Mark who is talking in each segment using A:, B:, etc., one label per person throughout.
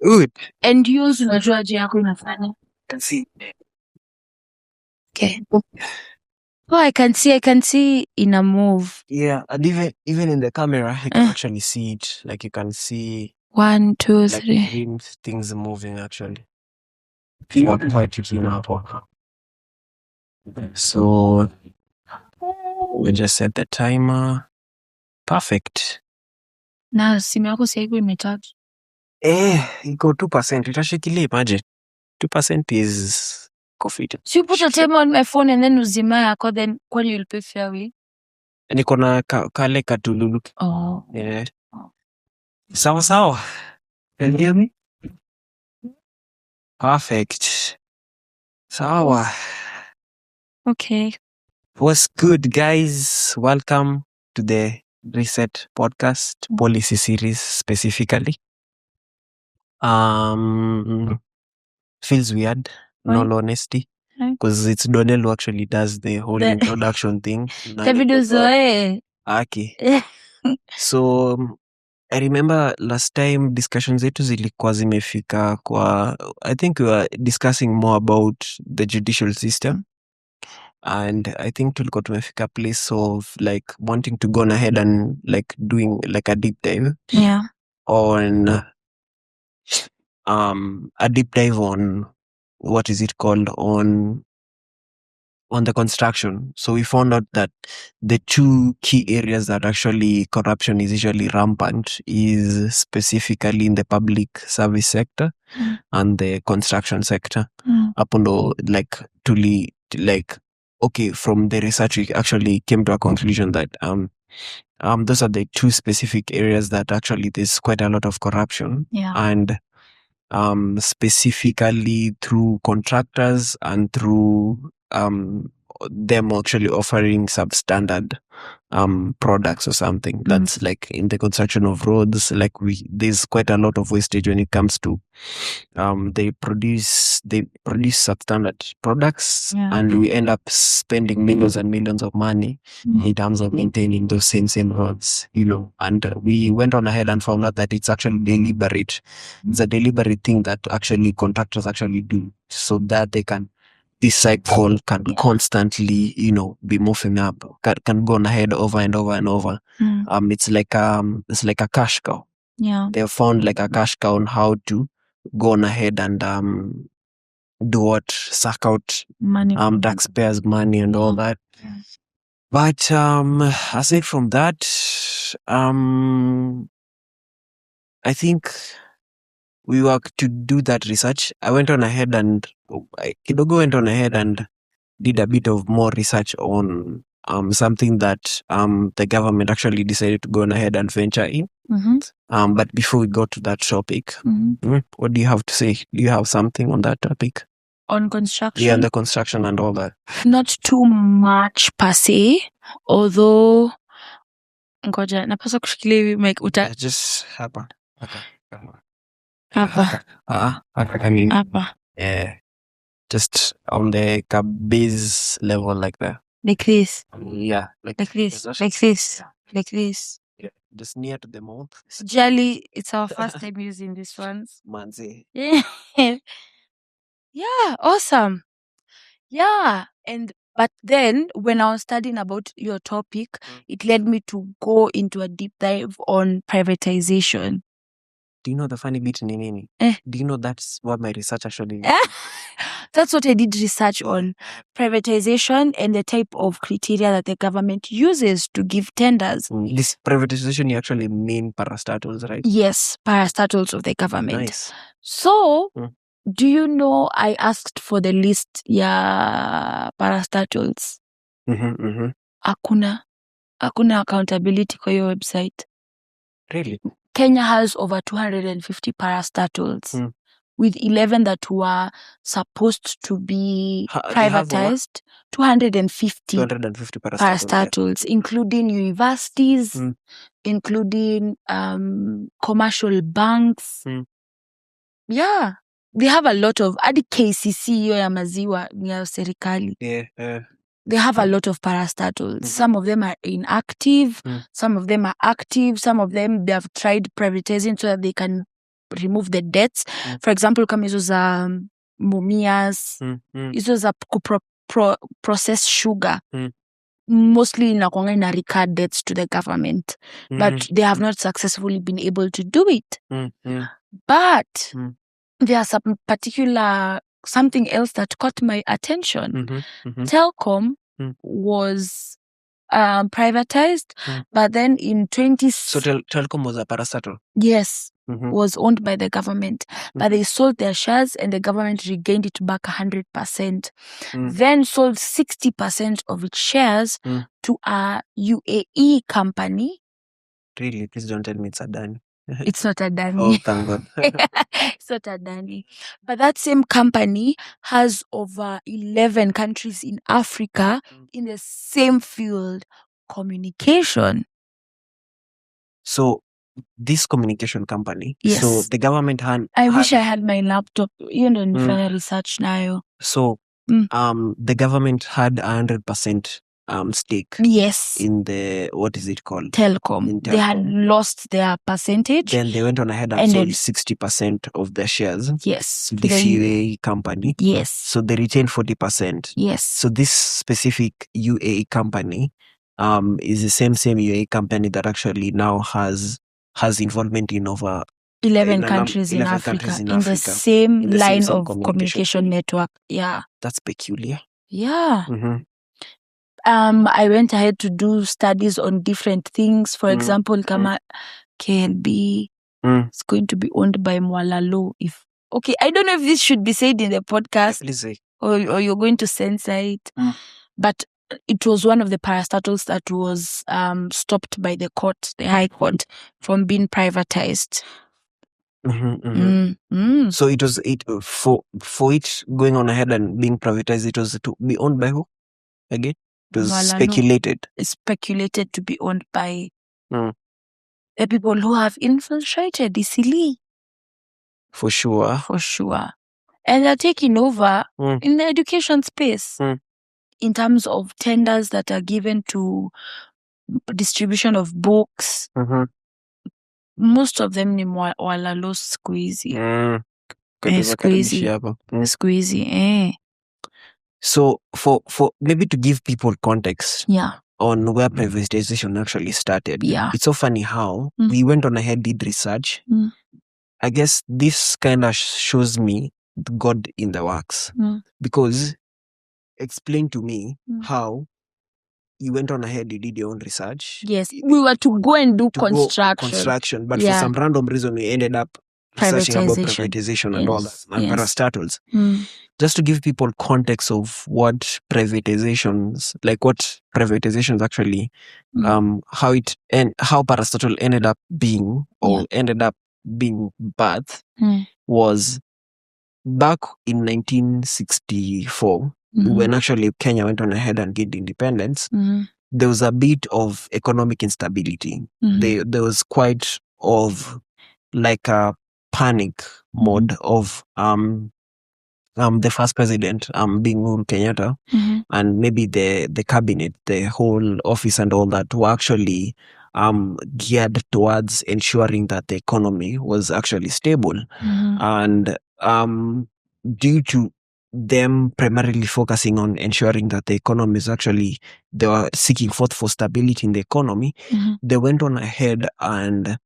A: Good.
B: And use unajua je yako inafanya.
A: Can see.
B: Okay. Oh, I can see in a move.
A: Yeah, and even in the camera, you can actually see it. Like you can see
B: 1, 2,
A: like
B: 3.
A: green things moving actually. What quite you see now. So we just set the timer. Perfect.
B: Na simu yako sasa hivi imecharge.
A: Iko 2%. Itashikilia imagine. 2% is coffee.
B: So you put a timer on my phone and then uzima yako, then when you'll pay fairly.
A: Niko na kale katululu.
B: Oh.
A: Yeah. Sawa. Can you hear me? Perfect. Sawa.
B: Okay.
A: What's good, guys? Welcome to the Reset Podcast policy series specifically. Feels weird, in all honesty, because it's Donnell who actually does the whole introduction thing. Okay. So I remember last time discussions zetu zilikuwa zimefika kwa, I think we were discussing more about the judicial system. And I think tulikuwa tumefika place of like wanting to go on ahead and like doing like a deep dive.
B: Yeah.
A: On a deep dive on what is it called on the construction. So we found out that the two key areas that actually corruption is usually rampant is specifically in the public service sector and the construction sector. Apondo like tuli like okay, from the research we actually came to a conclusion that those are the two specific areas that actually there's quite a lot of corruption.
B: Yeah.
A: And specifically through contractors and through them actually offering substandard products or something. That's like in the construction of roads, like there's quite a lot of wastage when it comes to they produce substandard products.
B: Yeah.
A: And we end up spending millions and millions of money in terms of maintaining those same roads, and we went on ahead and found out that it's actually deliberate. It's a deliberate thing that actually contractors actually do so that they can, this cycle can constantly, be moving up, can go on ahead over and over and over. It's like a cash cow.
B: Yeah.
A: They have found like a cash cow on how to go on ahead and do what, suck out
B: Money.
A: taxpayers' money and all that.
B: Yeah.
A: But aside from that, I think we were to do that research. I went on ahead and did a bit of more research on something that the government actually decided to go on ahead and venture in. But before we go to that topic, what do you have to say? Do you have something on that topic?
B: On construction?
A: Yeah, the construction and all that.
B: Not too much per se, although ngoja napaswa kushikilia hivi mic
A: Just hapa.
B: hapa.
A: I mean,
B: Hapa.
A: yeah, just on the base level like that.
B: Like this.
A: Yeah,
B: Like this. Like this. Like this.
A: Yeah, just near to the mouth.
B: Jelly, it's our first time using this ones.
A: Manzi.
B: Yeah. Yeah, awesome. Yeah, but then when I was studying about your topic, it led me to go into a deep dive on privatization.
A: Do you know the funny bit in nini? Do you know that's what my research actually is?
B: That's what I did research on. Privatization and the type of criteria that the government uses to give tenders.
A: This privatization, you actually mean parastatals, right?
B: Yes, parastatals of the government.
A: Nice.
B: So, do you know I asked for the list parastatals? Hakuna accountability kwa your website.
A: Really?
B: Kenya has over 250 parastatals, with 11 that were supposed to be privatized. 250 parastatals, including universities, including commercial banks. Yeah, they have a lot of, adi KCC hiyo ya maziwa ni ya serikali.
A: Yeah.
B: They have a lot of parastatals. Some of them are inactive. Some of them are active. Some of them, they have tried privatizing so that they can remove the debts. For example, kama hizo za Mumias, hizo za process sugar. Mostly inakuanga ina recur debts to the government, but they have not successfully been able to do it. But there are some particular something else that caught my attention. Telcom was privatized, but then in
A: So Telcom was a parastatal?
B: Yes, was owned by the government, but they sold their shares and the government regained it back 100%. Then sold 60% of its shares to a UAE company.
A: Really? Please don't tell me it's Adani.
B: It's not Adani.
A: Oh, thank God.
B: It's not Adani. But that same company has over 11 countries in Africa in the same field, communication.
A: So this communication company,
B: Yes.
A: so the government had...
B: I wish I had my laptop, nifanya research nayo.
A: So the government had 100% stake.
B: Yes.
A: In the, what is it called?
B: Telcom. They had lost their percentage.
A: Then they went on ahead and sold 60% of their shares.
B: Yes.
A: To this UAE company.
B: Yes.
A: So they retained 40%.
B: Yes.
A: So this specific UAE company is the same UAE company that actually now has involvement in over
B: 11 countries in Africa, in the same line of communication network. Yeah.
A: That's peculiar.
B: Yeah. I went ahead to do studies on different things. For example, kama KLB is going to be owned by Mwalalo. Okay, I don't know if this should be said in the podcast.
A: Please say.
B: Or you're going to censor it. But it was one of the parastatals that was stopped by the court, the High Court, from being privatized.
A: So it was for it going on ahead and being privatized, it was to be owned by who? Again? It was speculated.
B: It's speculated to be owned by the people who have infiltrated Isili.
A: For sure.
B: For sure. And they're taking over in the education space in terms of tenders that are given to distribution of books. Most of them ni walalo squeezy. Squeezy.
A: So for maybe to give people context on where privatization actually started. It's so funny how we went on ahead, did research. I guess this kind of shows me God in the works. Because explain to me how you went on ahead, you did your own research.
B: Yes, we were to go and do construction.
A: But for some random reason, we ended up researching about privatization and all that, and parastatals. Just to give people context of what privatizations actually, how it and how parastatal ended up being birthed was back in 1964. When actually Kenya went on ahead and gained independence, there was a bit of economic instability. There was quite of like a panic mode of the first president being Uhuru Kenyatta, and maybe the cabinet, the whole office and all that were actually geared towards ensuring that the economy was actually stable. And due to them primarily focusing on ensuring that the economy is actually, they were seeking forth for stability in the economy, they went on ahead and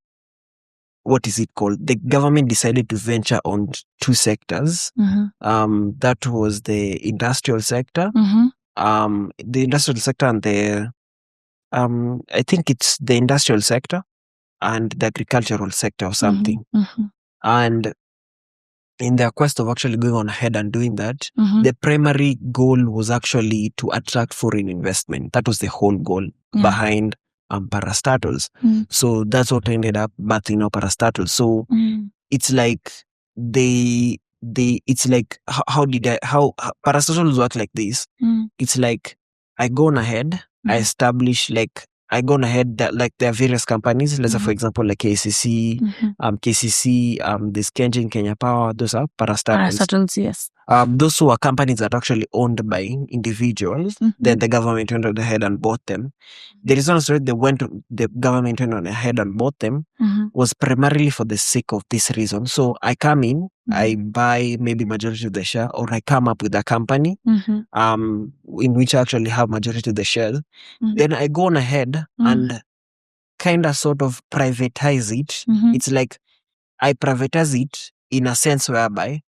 A: what is it called? The government decided to venture on two sectors. That was the industrial sector. The industrial sector and the, I think it's the industrial sector and the agricultural sector or something. And in their quest of actually going on ahead and doing that, the primary goal was actually to attract foreign investment. That was the whole goal behind parastatals. So that's what ended up birthing out parastatals. So it's like it's like how parastatals work like this. It's like I go on ahead, I establish I go on ahead that there are various companies. Let's say for example like KCC, this Kengen Kenya Power, those are parastatals.
B: Parastatals, yes.
A: Those who are companies that are actually owned by individuals, then the government went on ahead and bought them. The reason is the government went on ahead and bought them was primarily for the sake of this reason. So I come in, I buy maybe majority of the share, or I come up with a company in which I actually have majority of the shares. Then I go on ahead and kind of sort of privatize it. It's like I privatize it in a sense whereby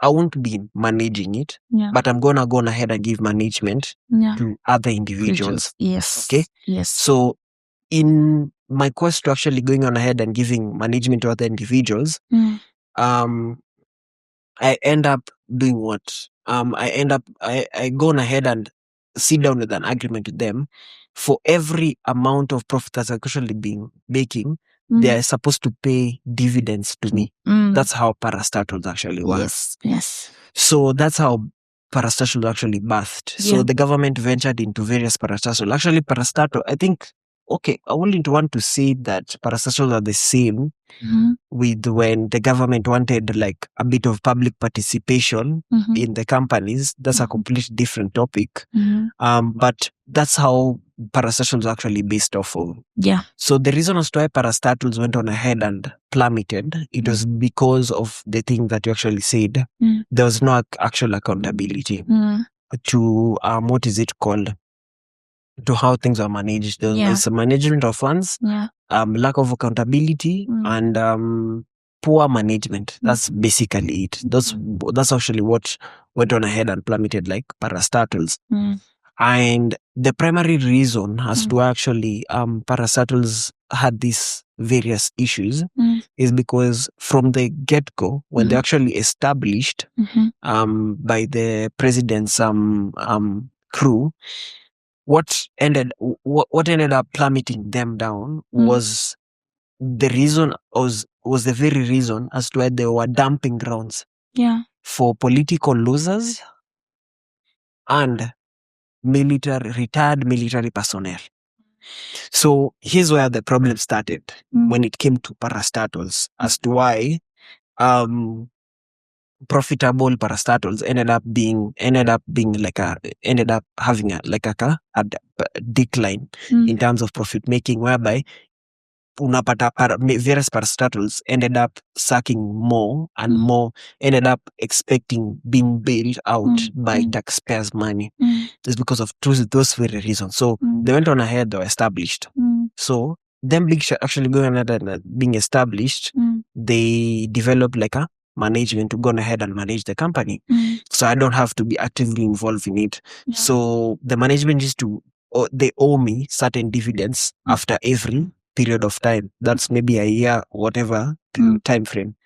A: I won't be managing it, but I'm gonna go on ahead and give management to other individuals.
B: Yes.
A: Okay.
B: Yes.
A: So in my quest to actually going on ahead and giving management to other individuals, I end up doing what? I go on ahead and sit down with an agreement with them for every amount of profit that's actually being making. They are supposed to pay dividends to me. That's how Parastatals actually work.
B: Yes.
A: So that's how Parastatals actually birthed. So the government ventured into various parastatals. Actually, parastatal, I think, okay, I wouldn't want to say that parastatals are the same with when the government wanted like a bit of public participation in the companies. That's a completely different topic. But that's how parastatals are actually based off of.
B: Yeah.
A: So the reason as to why parastatals went on ahead and plummeted, it was because of the thing that you actually said. There was no actual accountability to what is it called? To how things are managed. There's a management of funds, lack of accountability, and poor management. That's basically it. That's actually what went on ahead and plummeted like parastatals. And the primary reason as to actually parastatals had these various issues is because from the get-go, when they actually established by the president's crew, what ended up plummeting them down was the reason was the very reason as to why they were dumping grounds for political losers and retired military personnel. So here's where the problem started when it came to parastatals as to why profitable parastatals ended up having a decline in terms of profit making, whereby unapata various parastatals ended up sucking more and more, ended up expecting being bailed out by taxpayers' money. It's because of those very reasons. So they went on ahead, they were established. So them actually going ahead and being established, they developed like a management to go ahead and manage the company. So I don't have to be actively involved in it. So the management they owe me certain dividends after every period of time. That's maybe a year, whatever time frame.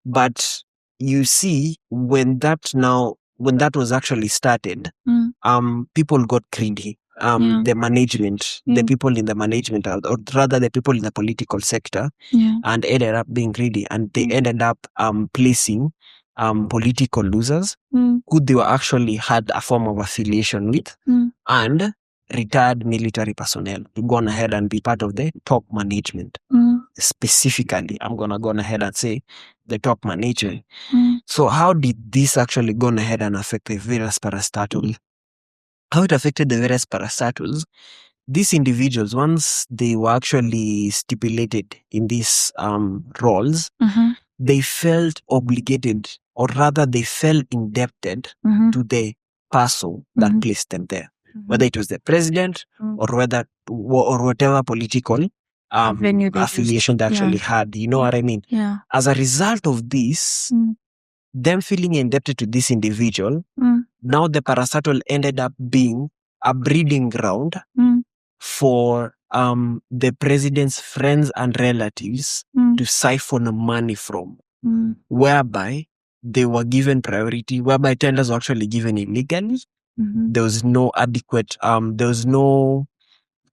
A: But you see, when that was actually started, people got greedy. The management, the people in the management, or rather the people in the political sector, and ended up being greedy, and they ended up placing political losers who they were actually had a form of affiliation with, and retired military personnel to go on ahead and be part of the top management. Specifically, I'm gonna go on ahead and say the top management. So how did this actually go on ahead and affect the various parastatals? How it affected the various parastatals? These individuals, once they were actually stipulated in these roles, they felt obligated, or rather they felt indebted to the person that placed them there, whether it was the president or whatever political affiliation they actually had. You know what I mean? As a result of this, them feeling indebted to this individual, now the parastatal ended up being a breeding ground for the president's friends and relatives to siphon money from, whereby they were given priority, whereby tenders were actually given illegally. There was no adequate, there was no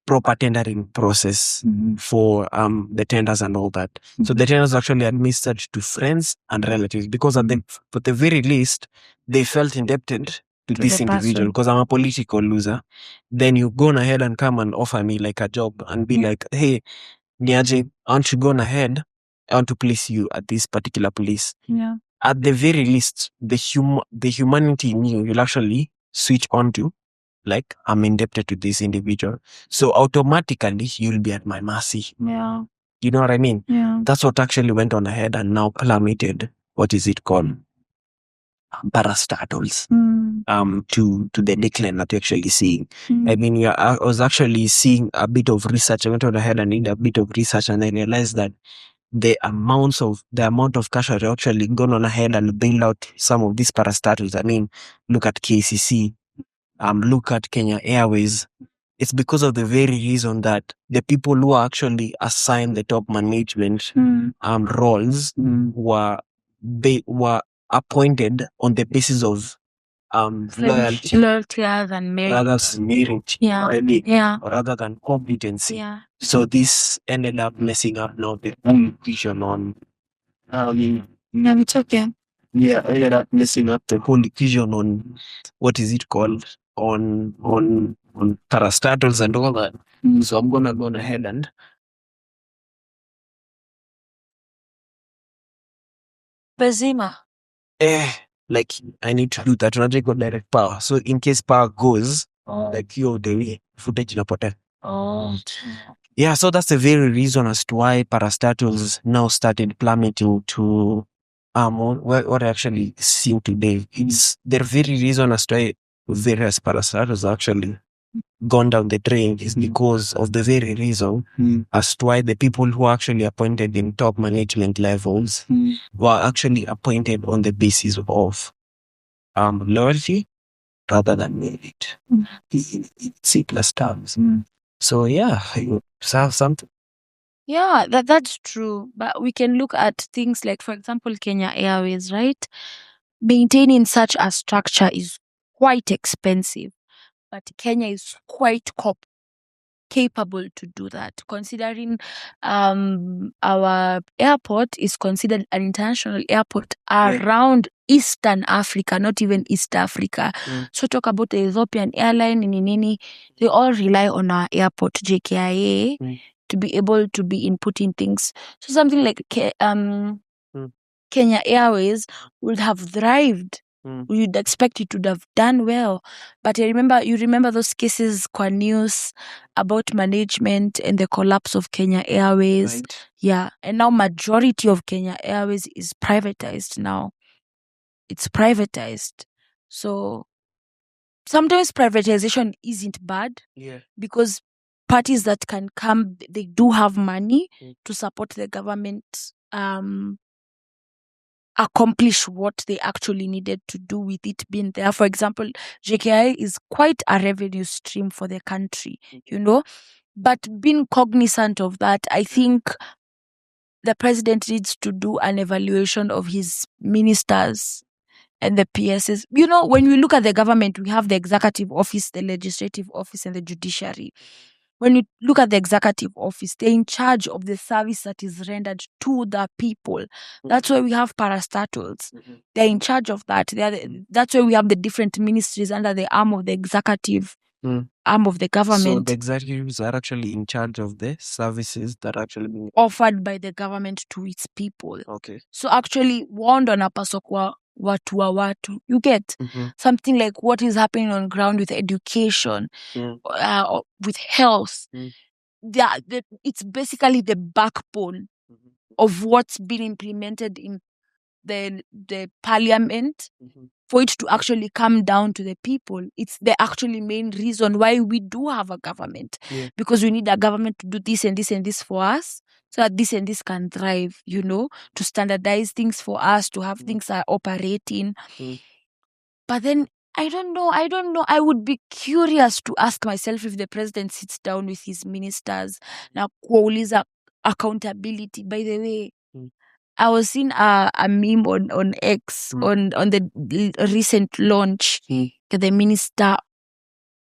A: proper tendering process for the tenders and all that. So the tenders actually administered to friends and relatives because at the very least, they felt indebted to this individual because I'm a political loser. Then you go on ahead and come and offer me like a job and be like, hey, Niaje, I want you go on ahead. I want to place you at this particular place. At the very least, the humanity in you, you'll actually switch on to, like, I'm indebted to this individual. So automatically, you'll be at my mercy. You know what I mean?
B: Yeah.
A: That's what actually went on ahead and now plummeted, what is it called? Parastatals. To the decline that you're actually seeing. I mean, I was actually seeing a bit of research. I went on ahead and did a bit of research, and I realized that the amount of cash are actually gone on ahead and bailed out some of these parastatals. I mean, look at KCC, look at Kenya Airways. It's because of the very reason that the people who are actually assigned the top management roles were appointed on the basis of loyalty
B: rather than
A: merit, rather than competency.
B: Yeah.
A: So this ended up messing up now the whole vision on
B: It's okay.
A: ended up messing up the whole vision on what is it called on parastatals and all that. So I'm gonna go ahead and
B: Bezima.
A: like I need to do that. Unajua iko direct power. So in case power goes, like hiyo the footage inapotea. Yeah, so that's the very reason as to why parastatals now started plummeting to what I actually seen today. It's the very reason as to why various parastatals actually gone down the drain is because of the very reason as to why the people who are actually appointed in top management levels were actually appointed on the basis of loyalty rather than merit. C plus terms. So yeah, you have something.
B: Yeah, that's true. But we can look at things like, for example, Kenya Airways, right? Maintaining such a structure is quite expensive, but Kenya is quite capable to do that, considering our airport is considered an international airport around Eastern Africa, not even East Africa. So talk about the Ethiopian airline, nini, they all rely on our airport, JKIA, to be able to be inputting things. So something like Kenya Airways would have thrived. You'd expect it would have done well. But you remember those cases kwa news about management and the collapse of Kenya Airways.
A: Right.
B: Yeah. And now majority of Kenya Airways is privatized now. It's privatized. So sometimes privatization isn't bad.
A: Yeah.
B: Because parties that can come, they do have money to support the government accomplish what they actually needed to do with it being there. For example, JKI is quite a revenue stream for the country, but being cognizant of that, I think the president needs to do an evaluation of his ministers and the PSs. When we look at the government, we have the executive office, the legislative office, and the judiciary. When you look at the executive office, they're in charge of the service that is rendered to the people. That's why we have parastatals. They're in charge of that. That's why we have the different ministries under the arm of the executive arm of the government.
A: So the executives are actually in charge of the services that are actually being
B: offered by the government to its people.
A: Okay.
B: So actually, wao wanapaswa kuwa watu wa watu. You get something like what is happening on ground with education, with health. It's basically the backbone of what's been implemented in the parliament for it to actually come down to the people. It's the actually main reason why we do have a government, because we need a government to do this and this and this for us, so that this and this can thrive, to standardize things for us, to have things are operating. But then I don't know. I would be curious to ask myself if the president sits down with his ministers na kuuliza accountability. By the way, I was seeing a meme on X on the recent launch, the Minister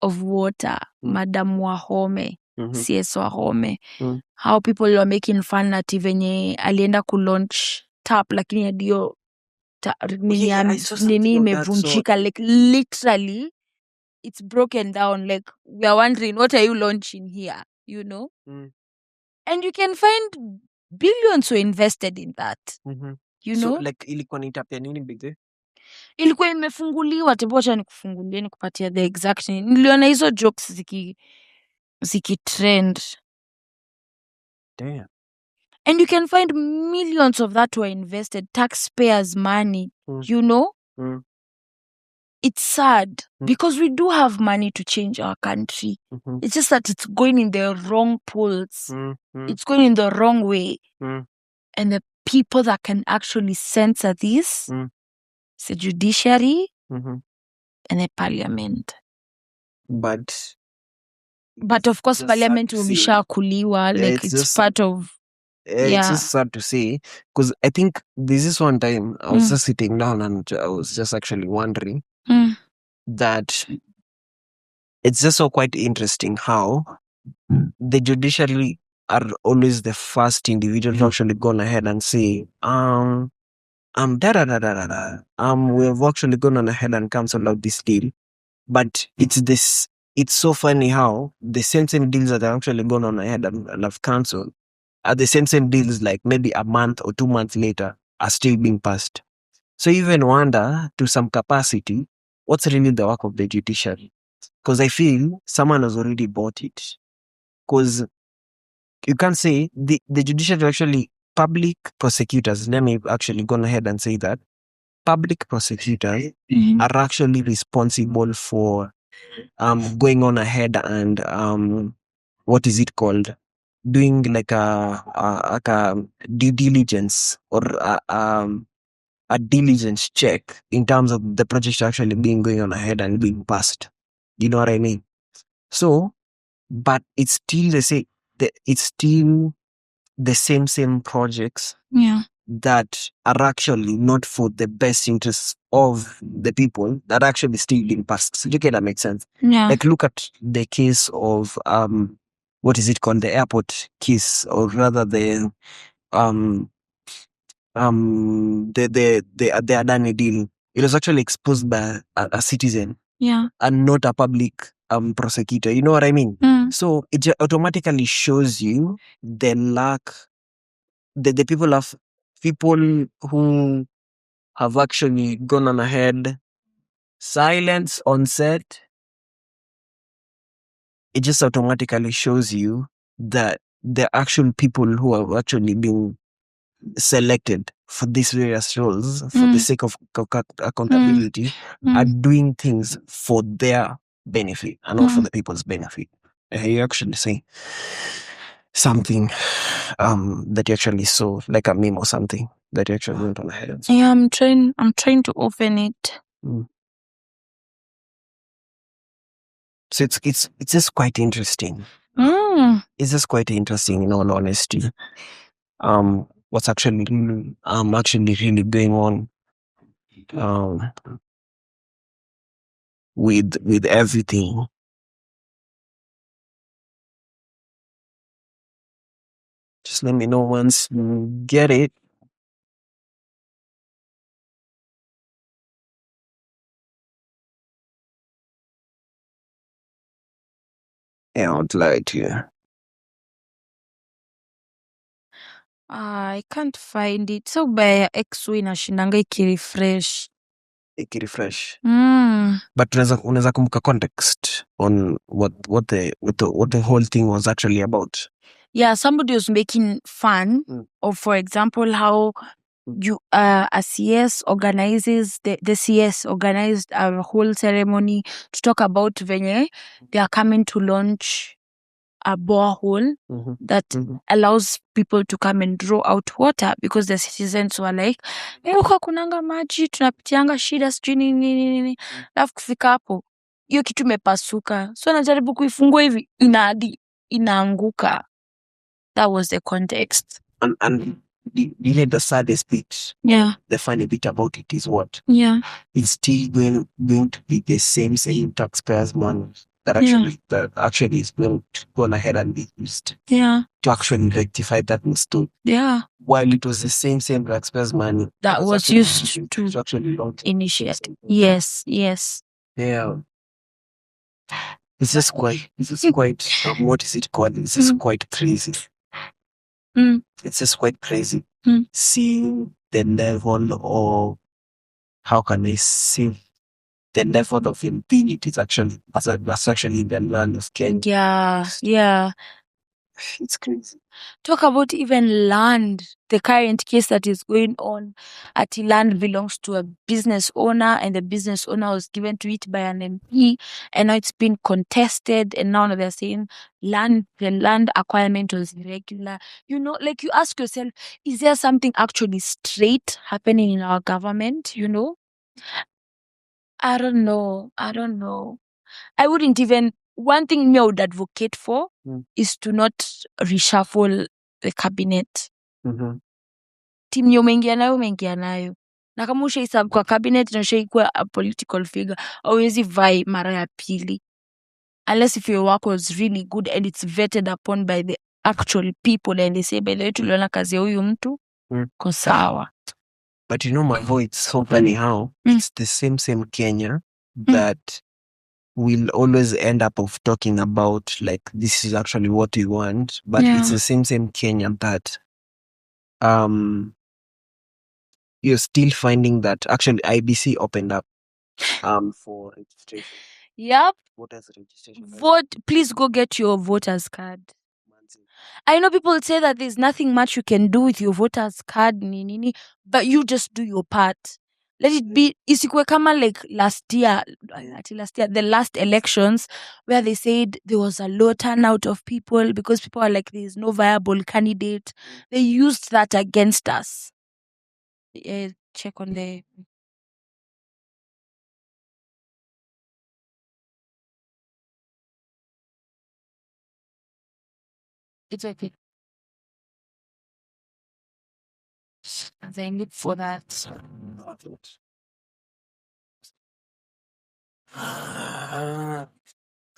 B: of Water, Madam Wahome, CS Wahome, how people were making fun ati venye alienda kulaunch tap lakini adio nini imevunjika, like literally it's broken down. Like we are wondering, what are you launching here, and you can find billions were invested in that.
A: So like ilikuwa ni tap ya nini big?
B: Ilikuwa imefunguliwa, tebocha nikufungulie nikupatia the exact. Niliona hizo jokes ziki trend.
A: Damn.
B: And you can find millions of that were invested, taxpayers' money, you know? It's sad because we do have money to change our country. It's just that it's going in the wrong pools. It's going in the wrong way. And the people that can actually censor this is the judiciary and the parliament.
A: But
B: of course, parliament will be kuliwa, like it's part of.
A: It's just sad to say, because I think this is one time I was just sitting down and I was just actually wondering that it's just so quite interesting how the judiciary are always the first individual to actually gone ahead and say, da da da da da da. We have actually gone on ahead and cancelled out this deal. But it's so funny how the same deals that are actually gone on ahead and have cancelled are the same deals, like maybe a month or 2 months later, are still being passed. So you even wonder, to some capacity, what's really the work of the judiciary? Because I feel someone has already bought it. Because you can't say the judiciary actually, public prosecutors, let me actually go ahead and say that, public prosecutors are actually responsible for going on ahead and what is it called? Doing like a due diligence or a diligence check in terms of the project actually being going on ahead and being passed. You know what I mean? So, but it's still the same projects that are actually not for the best interests of the people that are actually still being passed. So, okay, that makes sense.
B: Yeah.
A: Like, look at the case of what is it called? The airport case, or rather the Adani deal. It was actually exposed by a citizen, and not a public prosecutor. You know what I mean? So it automatically shows you the lack. The people who have actually gone on ahead, silence on set. It just automatically shows you that the actual people who have actually been selected for these various roles for the sake of accountability are doing things for their benefit and not for the people's benefit. You actually say something that you actually saw, like a meme or something that you actually went on ahead.
B: Yeah, I'm trying to open it.
A: So it's just quite interesting. It's just quite interesting, in all honesty. What's actually really going on with everything. Just let me know once you get it. I won't lie to you.
B: I can't find it. So by X inashindanga ikirefresh.
A: Ikirefresh. But unaweza kumbuka context on what the whole thing was actually about.
B: Yeah, somebody was making fun of, for example, how you a CS organizes the CS organized a whole ceremony to talk about venye they are coming to launch a borehole that allows people to come and draw out water, because the citizens were like, huko kunanga maji, tunapitianga shida sijui nini. Alafu kufika hapo hiyo kitu imepasuka, so anajaribu kuifungua hivi inaanguka. That was the context.
A: And the saddest bit, the funny bit about it is what? It's still going to be the same taxpayers' money that actually is going to go ahead and be used to actually rectify that mistake. While it was the same taxpayers' money
B: that was used to
A: actually
B: initiate. Yes.
A: Yeah. It's just quite what is it called? It's just quite crazy. It's just quite crazy. Seeing the level of, how can I say, the level of impunity is actually the land of Kenya.
B: Yeah.
A: It's crazy.
B: Talk about even land. The current case that is going on at land belongs to a business owner, and the business owner was given to it by an MP, and now it's been contested, and now they're saying the land acquirement was irregular. You know, like you ask yourself, is there something actually straight happening in our government? You know? I don't know. I wouldn't even, one thing me I would advocate for is to not reshuffle the cabinet. Timu yenye umeingia nayo. Na kama ushaisub kwa cabinet na ushaikuwa a political figure, hauwezi vai mara ya pili. Unless if your work was really good and it's vetted upon by the actual people and they say, by the way, tuliona kazi ya huyu mtu, ko sawa.
A: But you know, my voice, it's so funny how it's the same Kenya that will always end up of talking about like this is actually what we want, but it's the same Kenya that you're still finding that actually IBC opened up for registration.
B: Yep.
A: Voters registration.
B: Vote, please go get your voters card. I know people say that there's nothing much you can do with your voters card, but you just do your part. Let it be, isikuwe kama like the last elections where they said there was a low turnout of people because people are like, there's no viable candidate. They used that against us. Check on the... It's okay. As I look for that.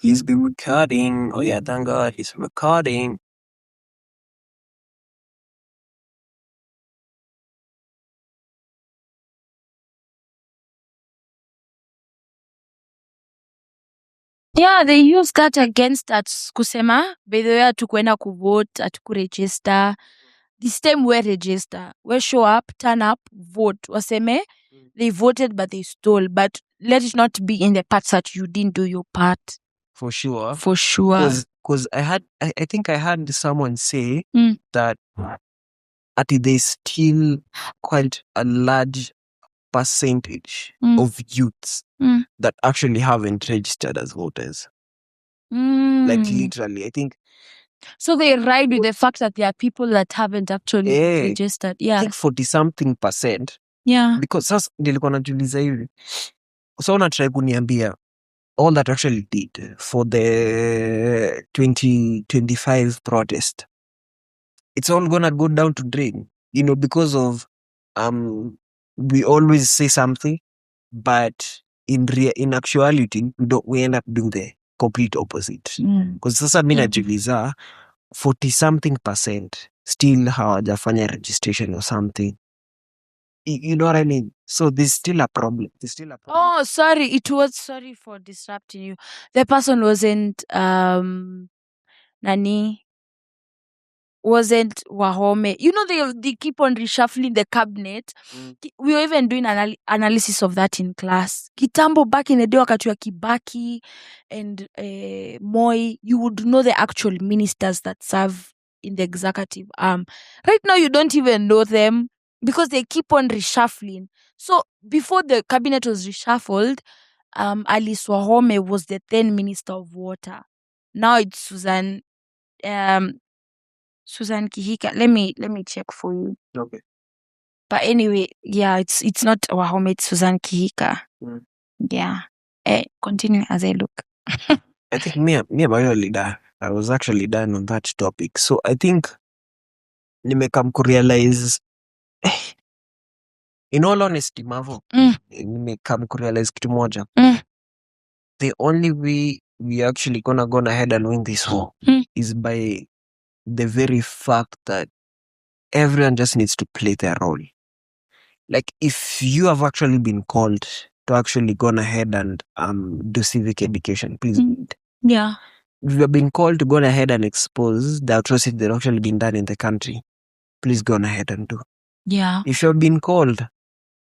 A: He's been recording. Oh yeah, thank God he's recording.
B: Yeah, they use that against us. Kusema, by the way, hatukwenda kuvote, hatukuregister. This time we register. We show up, turn up, vote. Waseme, they voted but they stole. But let it not be in the parts that you didn't do your part.
A: For sure. Because I think I heard someone say that there's still quite a large percentage of youths that actually haven't registered as voters. Like literally, I think.
B: So they ride with the fact that there are people that haven't actually registered. Yeah.
A: I think 40-something%.
B: Yeah.
A: Because sasa nilikuwa najiuliza hivi. So unatry kuniambia all that actually did for the 2025 protest. It's all gonna go down to drain, because of we always say something, but in actuality we end up doing the complete opposite. Because sasa mimi najiuliza 40-something% still hawajafanya registration or something. You know what I mean? So there's still a problem.
B: Oh, sorry. Sorry for disrupting you. The person wasn't wasn't Wahome. You know, they keep on reshuffling the cabinet. We were even doing analysis of that in class. Kitambo, back in the day, wakati wa Kibaki and Moi, you would know the actual ministers that serve in the executive arm. Right now, you don't even know them because they keep on reshuffling. So before the cabinet was reshuffled, Alice Wahome was the then Minister of Water. Now it's Susan Kihika. Let me check for you.
A: Okay.
B: But anyway, yeah, it's not Wahome, it's Susan Kihika. Yeah. Continue as I look.
A: I think me I was actually done on that topic. So I think nimekam kurealize in all honesty, Mavo, nimekam kurealize kitu moja. The only way we actually gonna ahead and win this war is by the very fact that everyone just needs to play their role. Like if you have actually been called to actually go ahead and do civic education, please do it.
B: Yeah.
A: If you have been called to go ahead and expose the atrocities that have actually been done in the country, please go ahead and do.
B: Yeah.
A: If you have been called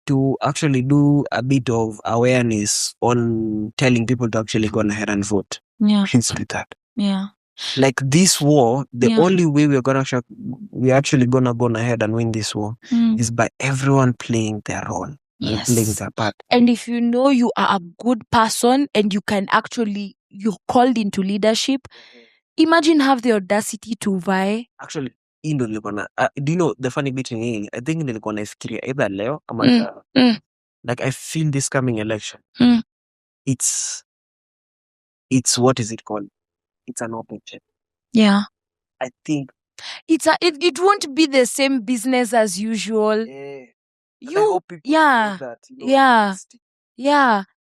A: to actually do a bit of awareness on telling people to actually go ahead and vote, please do that.
B: Yeah.
A: Like this war, the only way we're actually gonna go ahead and win this war is by everyone playing their role. And playing their part.
B: And if you know you are a good person and you can actually, you're called into leadership, imagine have the audacity to vie.
A: Actually, do you know the funny bit in here? I think nilikuwa naifikiria either leo ama like I feel this coming election. It's what is it called? It's an open check.
B: Yeah.
A: I think
B: it won't be the same business as usual.
A: I hope people do that,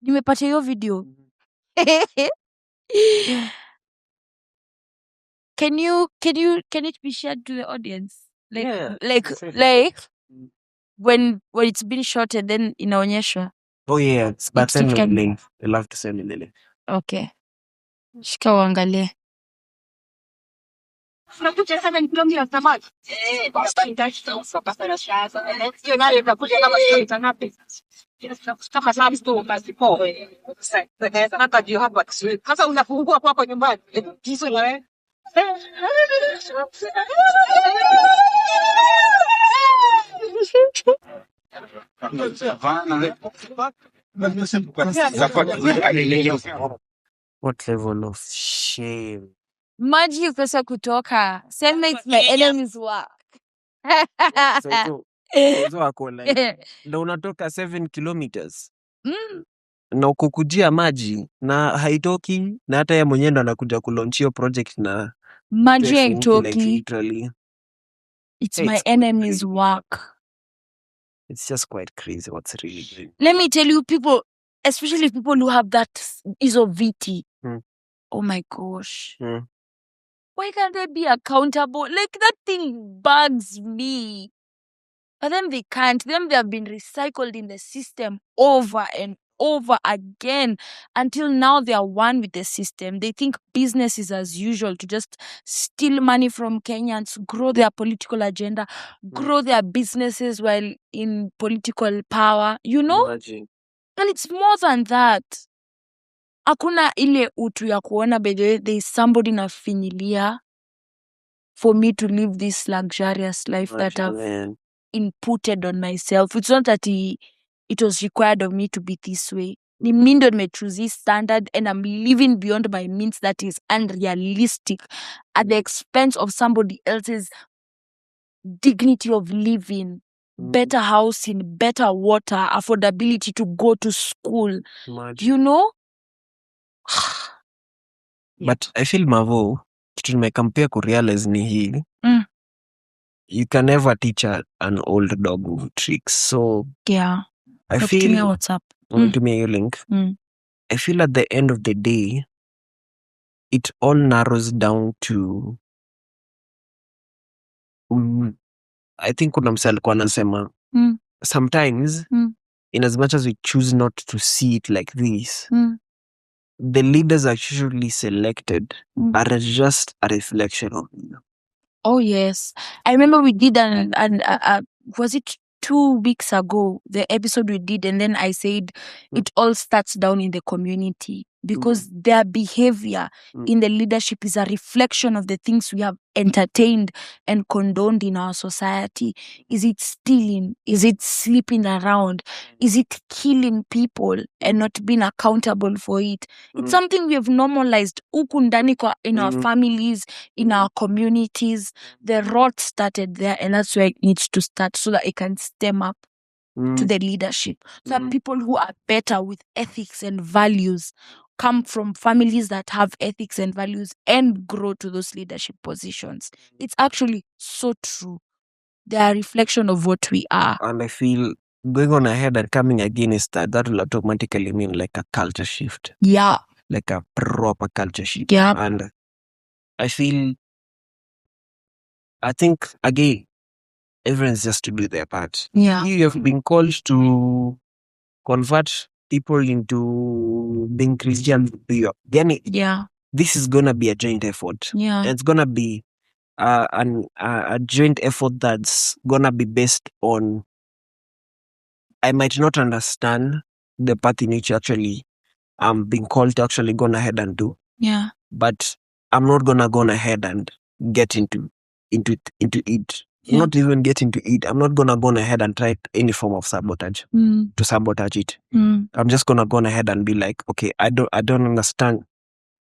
B: Nimepatia hiyo video. Can it be shared to the audience? Like when it's been shot and then inaonyeshwa.
A: Oh yeah, but send me the link. I'd love to send me the link.
B: Okay. Shika uangalie. Unakuja 7 kilometers na maji. Basta nitachukua soka sana shaza. Hiyo nayo itakuja kama kilomita ngapi? Kama saa tu basi po. Sasa hata ndio hapa Kiswahili. Sasa unafungua kwako nyumbani. Hizo na wewe.
A: What level of shame?
B: Maji pesa kutoka. Send it's my enemy's work.
A: So ako like, na unatoka 7 kilometers. Na ukukujia maji na haitoki, na hata yeye mwenyewe ndo anakuja kulaunch hiyo project na
B: maji haitoki.
A: Like, literally.
B: It's my enemy's work.
A: It's just quite crazy what's really doing.
B: Let me tell you, people, especially people who have that isoviti. Oh my gosh. Why can't they be accountable? Like, that thing bugs me. But then they can't. They have been recycled in the system over and over again until now they are one with the system. They think business is as usual, to just steal money from Kenyans, grow their political agenda, grow their businesses while in political power, you know?
A: Imagine.
B: And it's more than that. Hakuna ile utu ya kuona, by the way, there is somebody nafinyilia for me to live this luxurious life that I've inputted on myself. It's not that it was required of me to be this way. Ni mimi ndo nimechoose this standard and I'm living beyond my means that is unrealistic at the expense of somebody else's dignity of living, better housing, better water, affordability to go to school.
A: Imagine.
B: You know?
A: But I feel Mavo, kitu nimecompare kurealize ni hii. You can never teach an old dog new tricks. So
B: yeah.
A: I feel
B: WhatsApp.
A: To me your link. I feel at the end of the day, it all narrows down to I think kuna msee alikuwa anasema sometimes in as much as we choose not to see it like this, the leaders are usually selected are just a reflection of you.
B: Oh yes, I remember we did was it 2 weeks ago, the episode we did, and then I said it all starts down in the community because their behavior in the leadership is a reflection of the things we have entertained and condoned in our society. Is it stealing? Is it sleeping around? Is it killing people and not being accountable for it? It's something we have normalized huku ndani in our families, in our communities. The rot started there, and that's where it needs to start so that it can stem up to the leadership. So that people who are better with ethics and values come from families that have ethics and values and grow to those leadership positions. It's actually so true. They are a reflection of what we are.
A: And I feel going on ahead and coming against that will automatically mean like a culture shift.
B: Yeah.
A: Like a proper culture shift.
B: Yeah.
A: And I think, again, everyone's just to do their part.
B: Yeah.
A: You have been called to convert people into being Christian.
B: Yeah.
A: This is going to be a joint effort.
B: Yeah.
A: It's going to be a joint effort that's going to be based on, I might not understand the path in which actually being called to actually go ahead and do.
B: Yeah.
A: But I'm not gonna go ahead and get into it.
B: Yeah.
A: Not even get into it. I'm not gonna go ahead and try any form of sabotage to sabotage it. I'm just gonna go ahead and be like, okay, I don't understand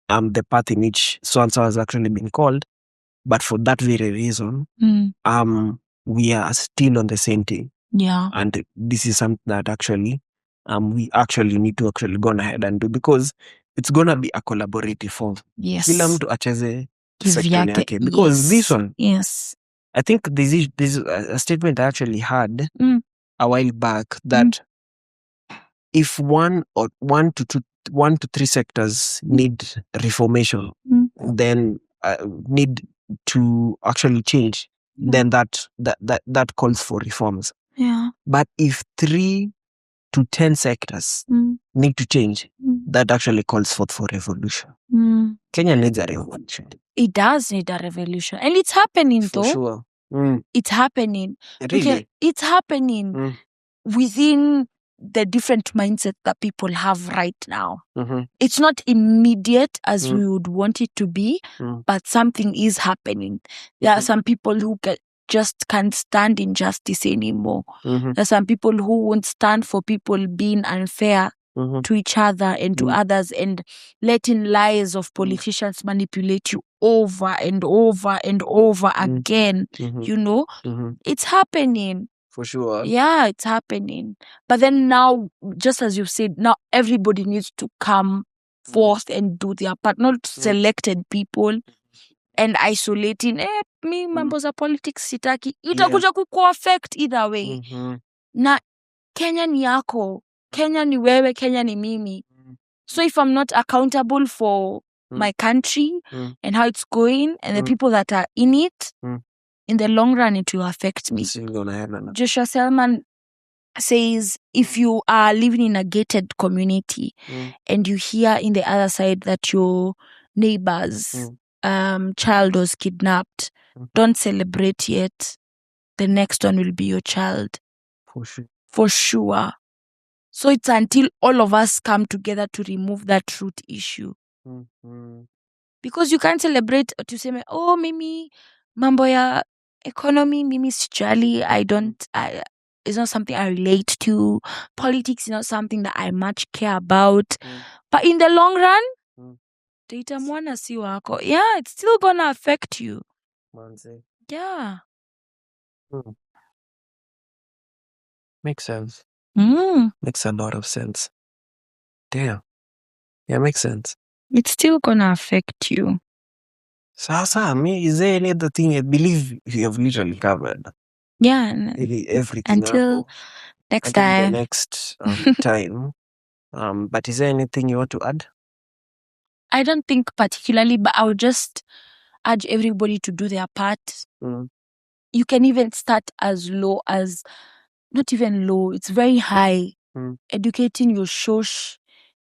A: the path in which so and so has actually been called, but for that very reason, we are still on the same team.
B: Yeah.
A: And this is something that actually we actually need to actually go ahead and do, because it's gonna be a collaborative form.
B: Yes.
A: Kila mtu acheze section
B: Kivyake.
A: yake, because
B: Yes.
A: this one,
B: Yes.
A: I think this is a statement I actually had a while back that if one to three sectors need reformation, then need to actually change, then that calls for reforms.
B: Yeah.
A: But if 3 to 10 sectors need to change, that actually calls for revolution. Kenya needs a revolution.
B: It does need a revolution. And it's happening
A: For
B: though.
A: sure.
B: It's happening.
A: Really?
B: It's happening within the different mindset that people have right now. It's not immediate as we would want it to be, but something is happening. There are some people who just can't stand injustice anymore. There are some people who won't stand for people being unfair to each other and to others, and letting lies of politicians manipulate you over and over and over again. You know, it's happening.
A: For sure.
B: Yeah, it's happening. But then now, just as you said, now everybody needs to come forth and do their part, not selected people and isolating. Me mambo za politics sitaki. Itakuja kuku-affect either way. Na Kenya ni yako. Kenya ni wewe, Kenya ni mimi. So if I'm not accountable for my country and how it's going and the people that are in it, in the long run, it will affect me. Joshua Selman says, if you are living in a gated community and you hear in the other side that your neighbor's child was kidnapped, don't celebrate yet. The next one will be your child.
A: For sure.
B: For sure. So it's until all of us come together to remove that root issue. Because you can't celebrate to say, oh, mimi, mambo ya economy, mimi sijali, it's not something I relate to. Politics is not something that I much care about. But in the long run, data mwana si wako. Yeah, it's still gonna affect you. Yeah.
A: Makes sense. Makes a lot of sense. Damn. Yeah, makes sense.
B: It's still gonna affect you.
A: Sasa, is there any other thing? I believe you have literally covered.
B: Yeah.
A: Everything.
B: Until next time.
A: The next time. But is there anything you want to add?
B: I don't think particularly, but I would just urge everybody to do their part. You can even start as low as, not even low, it's very high. Educating your shosh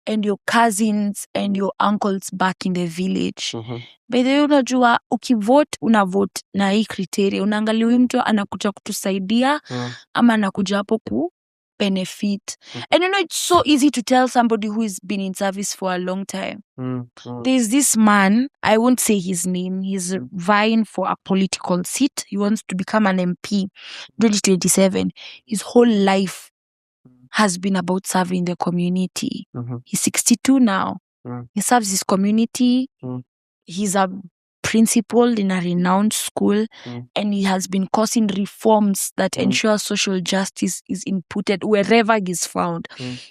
B: and your cousins and your uncles back in the village. By the way, unajua, ukivote, unavote na hii criteria. Unaangalia huyu mtu anakuja kutusaidia ama anakuja hapo ku benefit. And you know, it's so easy to tell somebody who has been in service for a long time. There's this man, I won't say his name, he's vying for a political seat. He wants to become an MP 2027. His whole life has been about serving the community. He's 62 now. He serves his community. He's a principal in a renowned school, and he has been causing reforms that ensure social justice is inputted wherever he is found.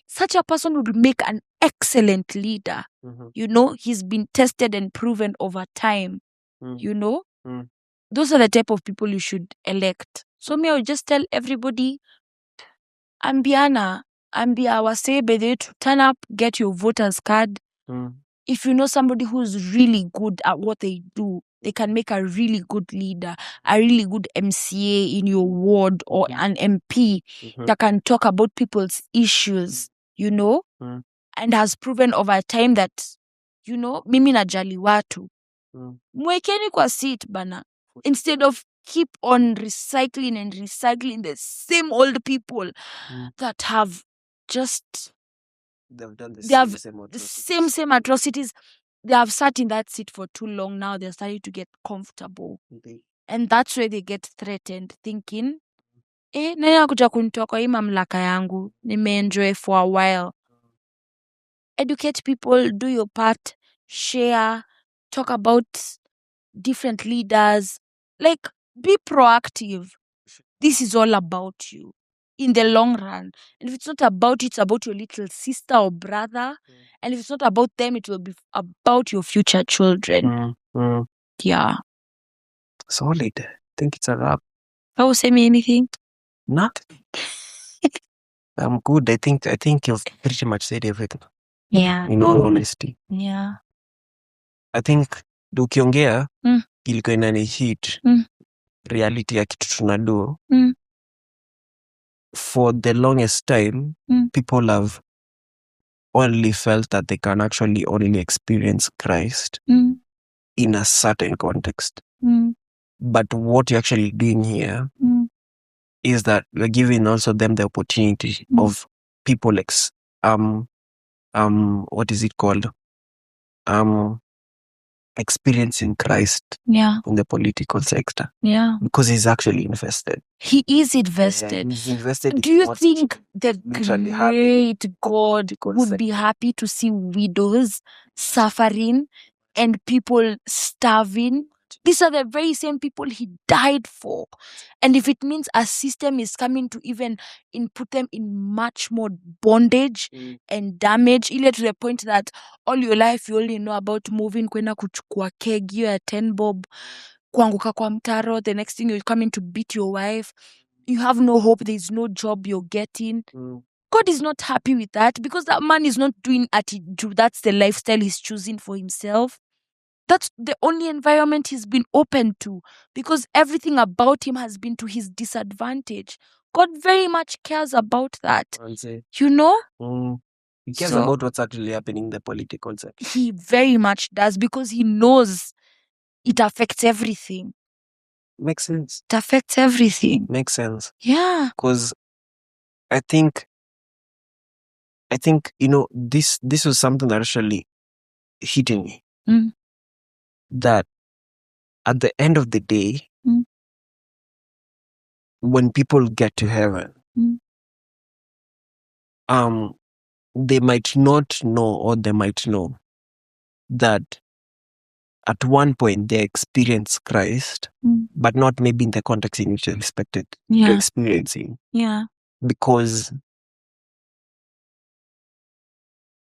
B: Such a person would make an excellent leader. You know, he's been tested and proven over time. You know, those are the type of people you should elect. So me, I would just tell everybody, ambia wasebe to turn up, get your voter's card. If you know somebody who's really good at what they do, they can make a really good leader, a really good MCA in your ward, or an MP that can talk about people's issues, you know, and has proven over time that, you know, mimi najali watu. Mwekeni kwa seat bana. Instead of keep on recycling the same old people that have just...
A: They've done
B: they have the same atrocities. they have sat in that seat for too long. Now they're starting to get comfortable. And that's where they get threatened, thinking, nani akuja kunitoa kwa hii mamlaka yangu? Nimeenjoy for a while. Educate people, do your part, share, talk about different leaders. Like, be proactive. This is all about you in the long run. And if it's not about you, it's about your little sister or brother. And if it's not about them, it will be about your future children. Yeah.
A: Solid. I think it's a wrap.
B: Oh, say me anything?
A: Not. I'm good. I think you've pretty much said everything.
B: Yeah.
A: In all honesty.
B: Yeah.
A: I think ukiongea ilikuwa inani hit reality ya kitu tunado. For the longest time, people have only felt that they can actually only experience Christ in a certain context. But what you're actually doing here is that we're giving also them the opportunity of people what is it called? Experiencing Christ in the political sector.
B: Yeah.
A: Because he's actually invested.
B: He is invested.
A: Yeah, he's invested.
B: Do you think the
A: literally
B: great God would be happy to see widows suffering and people starving? These are the very same people he died for. And if it means a system is coming to even put them in much more bondage and damage, ile to the point that all your life you only know about moving kwenda kuchukua keg ya 10 bob, kuanguka kwa mtaro, the next thing you're coming to beat your wife. You have no hope, there's no job you're getting. God is not happy with that because that man is not doing attitude. That's the lifestyle he's choosing for himself. That's the only environment he's been open to because everything about him has been to his disadvantage. God very much cares about that. You know?
A: He cares about what's actually happening in the political sector.
B: He very much does because he knows it affects everything.
A: Makes sense.
B: It affects everything.
A: Makes sense.
B: Yeah.
A: Because I think, you know, this was something that actually hit me. That at the end of the day, when people get to heaven, they might not know or they might know that at one point they experience Christ, but not maybe in the context in which they expected to experience him.
B: Yeah.
A: Because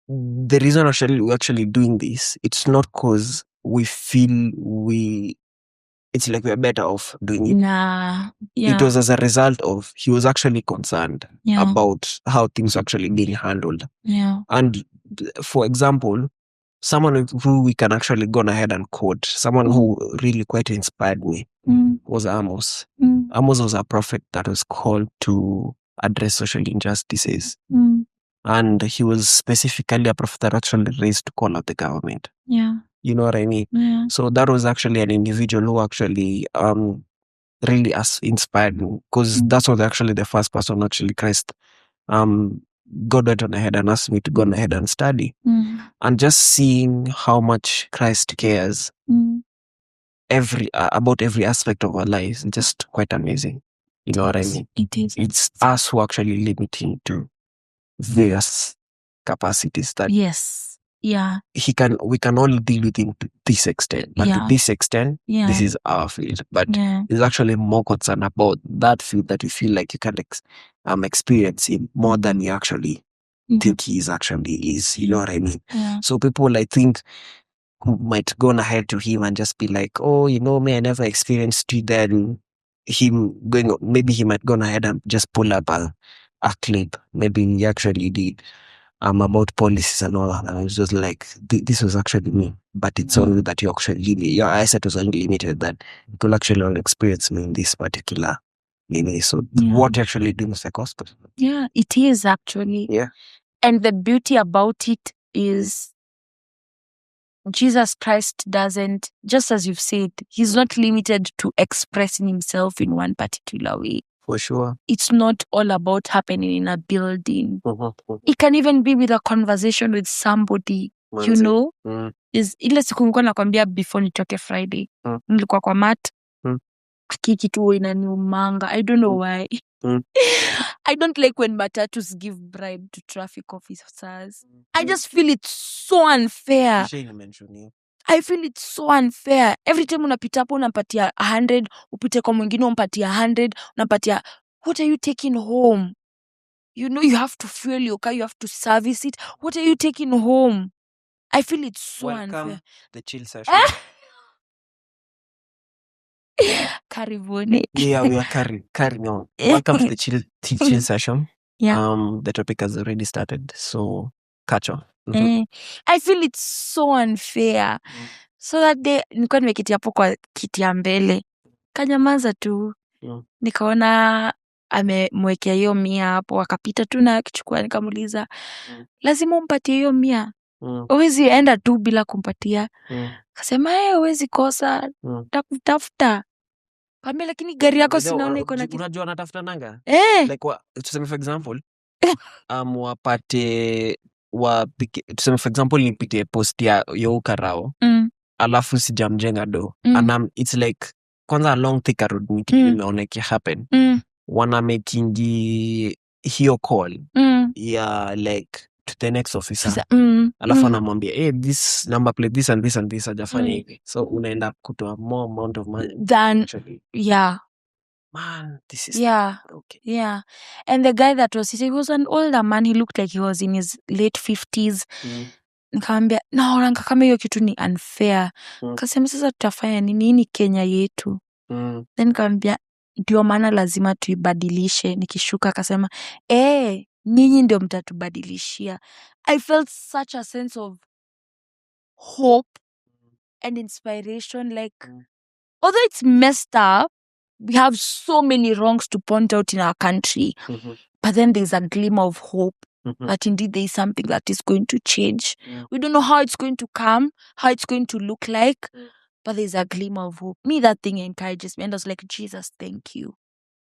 A: the reason we're actually doing this, it's not because we feel it's like we're better off doing it.
B: Nah. Yeah.
A: It was as a result of he was actually concerned about how things were actually being handled.
B: Yeah.
A: And for example, someone who we can actually go ahead and quote, someone who really quite inspired me was Amos. Amos was a prophet that was called to address social injustices. And he was specifically a prophet that actually raised to call out the government.
B: Yeah.
A: You know what I mean?
B: Yeah.
A: So that was actually an individual who actually really inspired me because that was actually the first person actually Christ God went on ahead and asked me to go on ahead and study. And just seeing how much Christ cares about every aspect of our lives, just quite amazing. You know what I mean?
B: It is.
A: It's us who actually limit him to various capacities that we can only deal with him to this extent. But to this extent, this is our field. But he's actually more concerned about that field that you feel like you can experience him more than you actually think he is. You know what I mean?
B: Yeah.
A: So people, I think, who might go ahead to him and just be like, oh, you know, me, I never experienced it. Then maybe he might go ahead and just pull up a clip. Maybe he actually did. About policies and all that. And I was just like, this was actually me. But it's only that your eyesight was only limited, that you could actually only experience me in this particular way. So what you actually do is the gospel.
B: Yeah, it is actually.
A: Yeah.
B: And the beauty about it is Jesus Christ doesn't, just as you've said, he's not limited to expressing himself in one particular way.
A: For sure.
B: It's not all about happening in a building. It can even be with a conversation with somebody you know, is ile siku nilikuwa nakwambia before nitoke Friday. Nilikuwa kwa mat. Kitu inaniumanga. I don't know why. I don't like when matatus give bribe to traffic officers. I just feel it's so unfair. I feel it's so unfair. Every time unapita hapo unampatia 100, upite kwa mwingine umpatia 100, unampatia. What are you taking home? You know you have to fuel your car, you have to service it. What are you taking home? I feel it's so unfair.
A: The chill session.
B: Karibuni.
A: Yeah, we are carrying on. Welcome to the chill session.
B: Yeah.
A: The topic has already started, so catch on.
B: I feel it's so unfair. So that day nilikuwa nimeketi hapo kwa kiti ya mbele. Kanyamaza tu. Nikaona amemwekea hiyo 100 hapo, akapita tu na akichukua, nikamuuliza, lazima umpatie hiyo 100? Huwezi enda tu bila kumpatia. Akasema huwezi kosa, takutafuta. Kama lakini gari yako sinaona iko na
A: unajua natafuta nanga? Like tuseme for example, tuseme for example nipitie post ya Karao. Alafu sijamjenga do. And it's like kwanza along Thika Road nimeona iki happen. Wana makingi hiyo call ya like to the next officer. Alafu anamwambia this number plate this and this and this hajafanya hivi. So unaenda kutoa more amount of money
B: than
A: actually.
B: Yeah.
A: Man, this is okay.
B: Yeah. And the guy that was sitting, he was an older man. He looked like he was in his late 50s. Nikamwambia, naona kama hiyo kitu ni unfair. Kasema sasa tutafanya nini? Ni Kenya yetu. Then nikamwambia, ndio maana lazima tuibadilishe. Nikishuka akasema, nyinyi ndio mtatubadilishia. I felt such a sense of hope and inspiration. Like, although it's messed up, we have so many wrongs to point out in our country. But then there's a glimmer of hope that indeed there is something that is going to change. We don't know how it's going to come, how it's going to look like, but there's a glimmer of hope. Me, that thing encourages me. And I was like, Jesus, thank you.